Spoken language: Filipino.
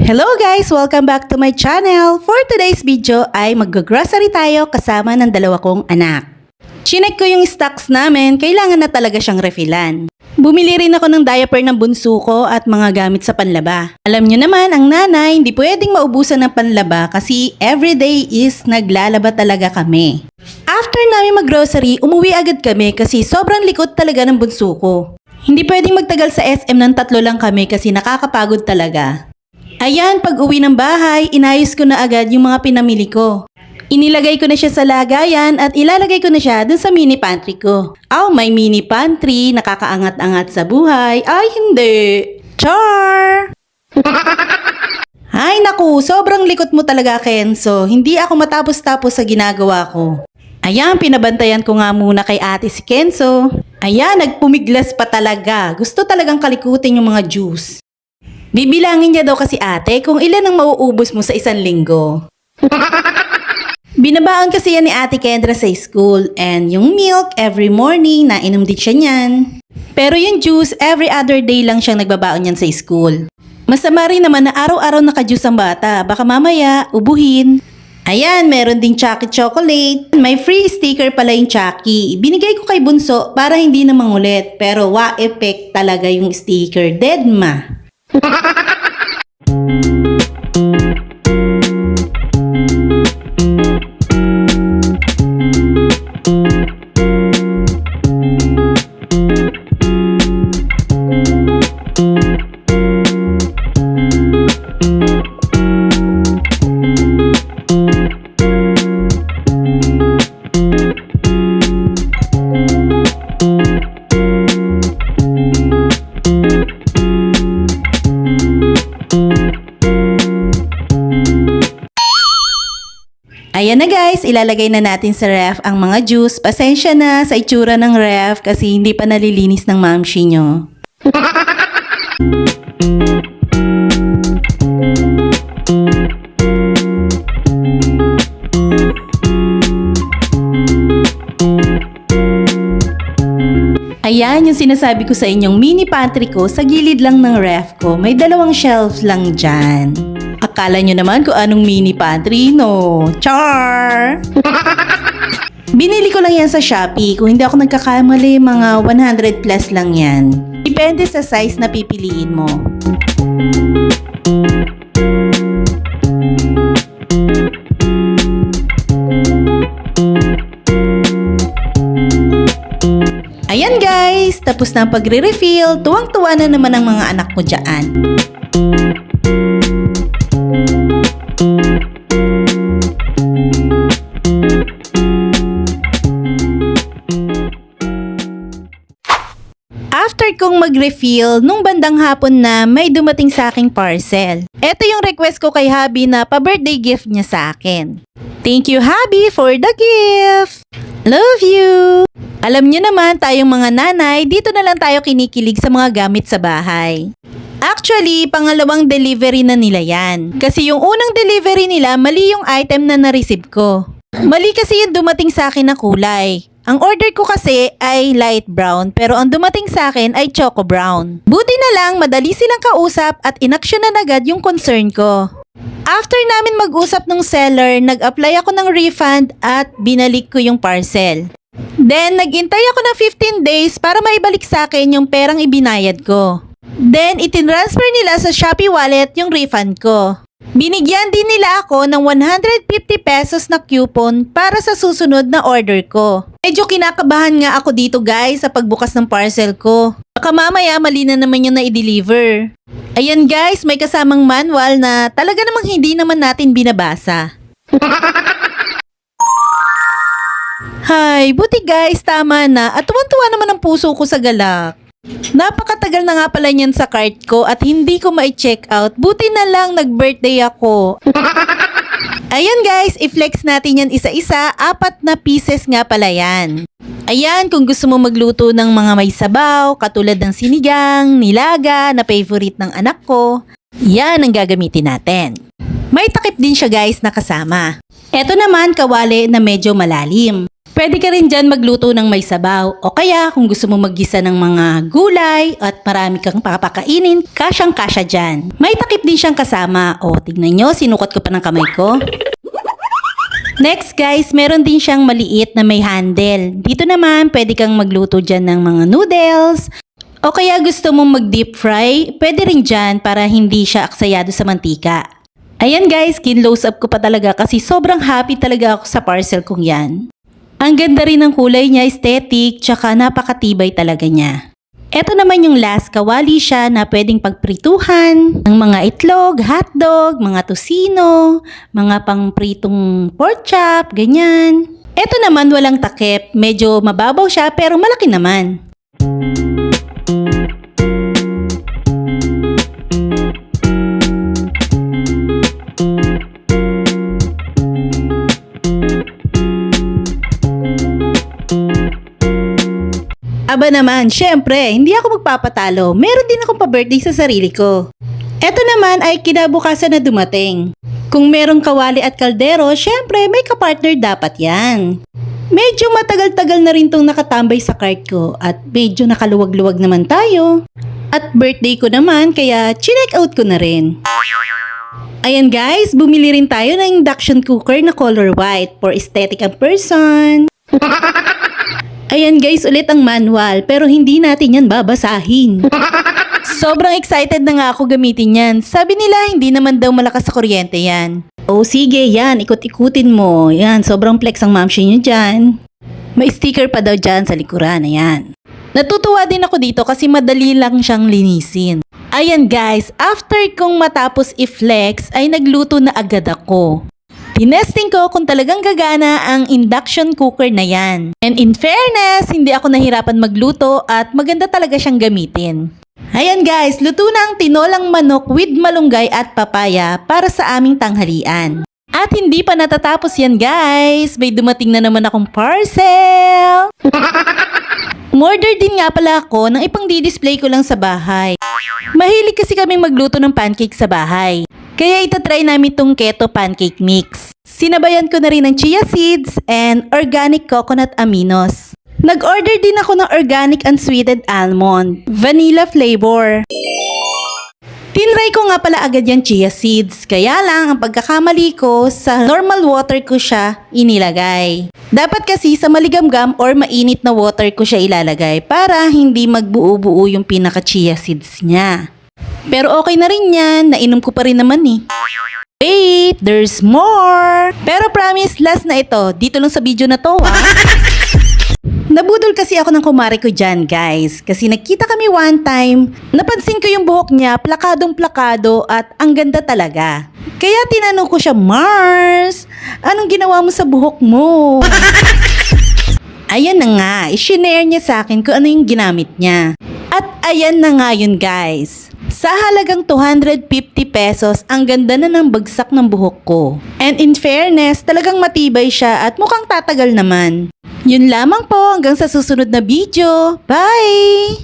Hello guys! Welcome back to my channel! For today's video ay mag-grocery tayo kasama ng dalawa kong anak. Chinek ko yung stocks namin, kailangan na talaga siyang refillan. Bumili rin ako ng diaper ng bunso ko at mga gamit sa panlaba. Alam nyo naman, ang nanay hindi pwedeng maubusan ng panlaba kasi everyday is naglalaba talaga kami. After namin mag-grocery, umuwi agad kami kasi sobrang likod talaga ng bunso ko. Hindi pwedeng magtagal sa SM ng 3 lang kami kasi nakakapagod talaga. Ayan, pag uwi ng bahay, inayos ko na agad yung mga pinamili ko. Inilagay ko na siya sa lagayan at ilalagay ko na siya dun sa mini pantry ko. May mini pantry, nakakaangat-angat sa buhay. Ay, hindi. Char! Ay, naku, sobrang likot mo talaga, Kenzo. Hindi ako matapos-tapos sa ginagawa ko. Ayan, pinabantayan ko nga muna kay ate si Kenzo. Ayan, nagpumiglas pa talaga. Gusto talagang kalikutin yung mga juice. Bibilangin niya daw kasi ate kung ilan ang mauubos mo sa isang linggo. Binabaon kasi yan ni ate Kendra sa school and yung milk every morning nainom din siya niyan. Pero yung juice every other day lang siyang nagbabaon yan sa school. Masama rin naman na araw-araw naka-juice ang bata, baka mamaya ubuhin. Ayan, meron ding Chucky chocolate. May free sticker pala yung Chucky. Binigay ko kay Bunso para hindi na mangulit pero wa-effect talaga yung sticker. Dead ma. Ayan na guys, ilalagay na natin sa ref ang mga juice. Pasensya na sa itsura ng ref kasi hindi pa nalilinis ng mamshi nyo. Ayan yung sinasabi ko sa inyong mini pantry ko sa gilid lang ng ref ko. May 2 shelves lang dyan. Akala nyo naman kung anong mini pantry, no? Char! Binili ko lang yan sa Shopee. Kung hindi ako nagkakamali, mga 100 plus lang yan. Depende sa size na pipiliin mo. Ayan guys, tapos na ang pagre-refill. Tuwang-tuwa na naman ang mga anak ko dyan. After kong mag-refill, nung bandang hapon na may dumating sa aking parcel. Ito yung request ko kay Habi na pa-birthday gift niya sa akin. Thank you Habi for the gift! Love you! Alam niyo naman tayong mga nanay, dito na lang tayo kinikilig sa mga gamit sa bahay. Actually, pangalawang delivery na nila yan. Kasi yung unang delivery nila, mali yung item na na-receive ko. Mali kasi yung dumating sa akin na kulay. Ang order ko kasi ay light brown pero ang dumating sa akin ay choco brown. Buti na lang madali silang kausap at inaksyonan agad yung concern ko. After namin mag-usap ng seller, nag-apply ako ng refund at binalik ko yung parcel. Then nagintay ako ng 15 days para maibalik sa akin yung perang ibinayad ko. Then itinransfer nila sa Shopee wallet yung refund ko. Binigyan din nila ako ng 150 pesos na coupon para sa susunod na order ko. Medyo kinakabahan nga ako dito guys sa pagbukas ng parcel ko. Baka mamaya mali na naman yung na-deliver. Ayan guys, may kasamang manual na talaga namang hindi naman natin binabasa. Hay, buti guys, tama na at tuwan-tuwa naman ang puso ko sa galak. Napakatagal na nga pala niyan sa cart ko at hindi ko ma-check out. Buti na lang nag-birthday ako. Ayan guys, i-flex natin yan isa-isa. 4 na pieces nga pala yan. Ayan, kung gusto mo magluto ng mga may sabaw, katulad ng sinigang, nilaga, na favorite ng anak ko, yan ang gagamitin natin. May takip din siya guys na kasama. Eto naman kawali na medyo malalim. Pwede ka rin dyan magluto ng may sabaw o kaya kung gusto mo maggisa ng mga gulay at marami kang papakainin, kasyang-kasya dyan. May takip din siyang kasama. O, tignan nyo, sinukot ko pa ng kamay ko. Next guys, meron din siyang maliit na may handle. Dito naman, pwede kang magluto dyan ng mga noodles. O kaya gusto mong mag-deep fry, pwede rin dyan para hindi siya aksayado sa mantika. Ayan guys, kinlose up ko pa talaga kasi sobrang happy talaga ako sa parcel kong yan. Ang ganda rin ng kulay niya, aesthetic, tsaka napakatibay talaga niya. Ito naman yung last, kawali siya na pwedeng pagprituhan ng mga itlog, hotdog, mga tosino, mga pangpritong pork chop, ganyan. Ito naman walang takip, medyo mababaw siya pero malaki naman. Aba naman, syempre, hindi ako magpapatalo. Meron din akong pa-birthday sa sarili ko. Ito naman ay kinabukasan na dumating. Kung merong kawali at kaldero, syempre may kapartner dapat yan. Medyo matagal-tagal na rin tong nakatambay sa cart ko at medyo nakaluwag-luwag naman tayo. At birthday ko naman kaya chinek out ko na rin. Ayan guys, bumili rin tayo ng induction cooker na color white for aesthetic ang person. Ayan guys, ulit ang manual pero hindi natin yan babasahin. Sobrang excited na nga ako gamitin yan. Sabi nila hindi naman daw malakas sa kuryente yan. O sige yan, ikot-ikutin mo. Yan, sobrang flex ang mamshi nyo dyan. May sticker pa daw dyan sa likuran, ayan. Natutuwa din ako dito kasi madali lang siyang linisin. Ayan guys, after kong matapos i-flex ay nagluto na agad ako. Tinesting ko kung talagang gagana ang induction cooker na yan. And in fairness, hindi ako nahirapan magluto at maganda talaga siyang gamitin. Ayan guys, luto na ang tinolang manok with malunggay at papaya para sa aming tanghalian. At hindi pa natatapos yan guys, may dumating na naman akong parcel. Umorder din nga pala ako ng ipang di-display ko lang sa bahay. Mahilig kasi kaming magluto ng pancake sa bahay. Kaya itatry namin tong keto pancake mix. Sinabayan ko na rin ng chia seeds and organic coconut aminos. Nag-order din ako ng organic unsweetened almond, vanilla flavor. Tinry ko nga pala agad yung chia seeds, kaya lang ang pagkakamali ko sa normal water ko siya inilagay. Dapat kasi sa maligamgam or mainit na water ko siya ilalagay para hindi magbuo-buo yung pinaka chia seeds niya. Pero okay na rin yan, nainom ko pa rin naman eh. Wait, there's more! Pero promise, last na ito. Dito lang sa video na to Nabudol kasi ako ng kumare ko dyan guys. Kasi nagkita kami one time, napansin ko yung buhok niya, plakadong-plakado at ang ganda talaga. Kaya tinanong ko siya, Mars, anong ginawa mo sa buhok mo? Ayan na nga, i-shinare niya sa akin kung ano yung ginamit niya. At ayan na nga yun guys. Sa halagang 250 pesos, ang ganda na ng bagsak ng buhok ko. And in fairness, talagang matibay siya at mukhang tatagal naman. Yun lamang po hanggang sa susunod na video. Bye!